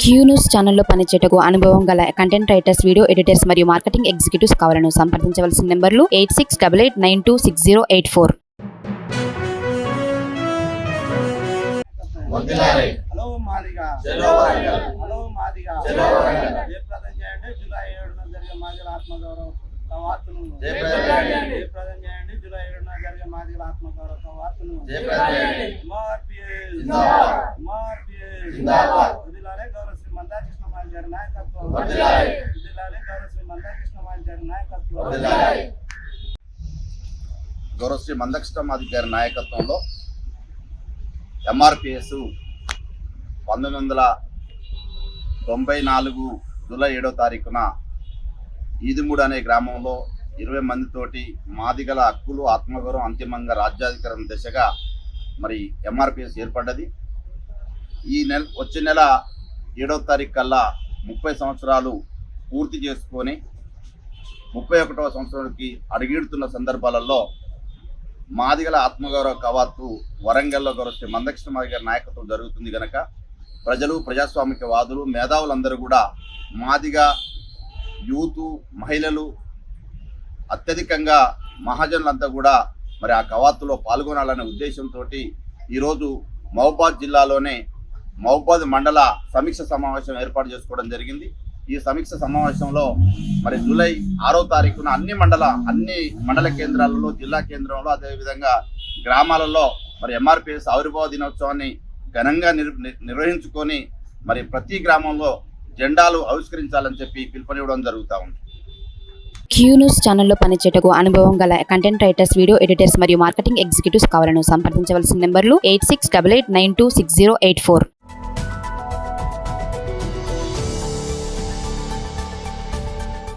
Q news ఛానల్లో పనిచేయటకు అనుభవం గల కంటెంట్ రైటర్స్, వీడియో ఎడిటర్స్ మరియు మార్కెటింగ్ ఎగ్జిక్యూటివ్స్ కావాలను సంప్రదించవలసిన నెంబర్లు 8688926084. హలో మాదిగా హలో మాదిగా జయప్రదం చేయండి. జూలై 7న జరిగే మాదిగల ఆత్మగౌరవ కవాతును జయప్రదం చేయండి. జూలై 7న జరిగే మాదిగల ఆత్మగౌరవ కవాతును వదిలాలే గౌరవశ్రీ మందాకృష్ణ మాది గారి నాయకత్వం. వదిలాలే గౌరవశ్రీ మందాకృష్ణ మాది గారి నాయకత్వం. గౌరవశ్రీ మందకృష్ణ మాది గారి నాయకత్వంలో ఎంఆర్పిఎస్ 1994 జూలై 7వ తారీఖున ఈదుమూడు అనే గ్రామంలో 20 మందితోటి మాదిగల హక్కులు, ఆత్మగౌరవం, అంతిమంగా రాజ్యాధికారం దిశగా మరి ఎంఆర్పిఎస్ ఏర్పడ్డది. వచ్చే నెల 7వ తారీఖు కల్లా 30 సంవత్సరాలు పూర్తి చేసుకొని 31వ సంవత్సరానికి అడుగిడుతున్న సందర్భాలలో మాదిగల ఆత్మగౌరవ కవాతు వరంగల్లో గౌరవ మందకృష్ణ మాది గారి నాయకత్వం జరుగుతుంది కనుక ప్రజలు, ప్రజాస్వామిక వాదులు, మేధావులందరూ కూడా మాదిగ యూత్, మహిళలు, అత్యధికంగా మహాజనులంతా కూడా మరి ఆ కవాతులో పాల్గొనాలనే ఉద్దేశంతో ఈరోజు మహబూబాద్ జిల్లాలోనే మహబూబాద్ మండల సమీక్ష సమావేశం ఏర్పాటు చేసుకోవడం జరిగింది. ఈ సమీక్ష సమావేశంలో మరి జూలై 6వ తారీఖున అన్ని మండల కేంద్రాలలో, జిల్లా కేంద్రంలో, అదేవిధంగా గ్రామాలలో మరి ఎంఆర్పిఎస్ ఆవిర్భావ దినోత్సవాన్ని ఘనంగా నిర్వహించుకొని మరి ప్రతి గ్రామంలో జెండాలు ఆవిష్కరించాలని చెప్పి పిలుపునివ్వడం జరుగుతూ ఉంది. క్యూ న్యూస్ ఛానల్లో పనిచేయటకు అనుభవం గల కంటెంట్ రైటర్స్, వీడియో ఎడిటర్స్ మరియు మార్కెటింగ్ ఎగ్జిక్యూటివ్స్ కావాలను సంప్రదించవలసిన నెంబర్లు 8688926084.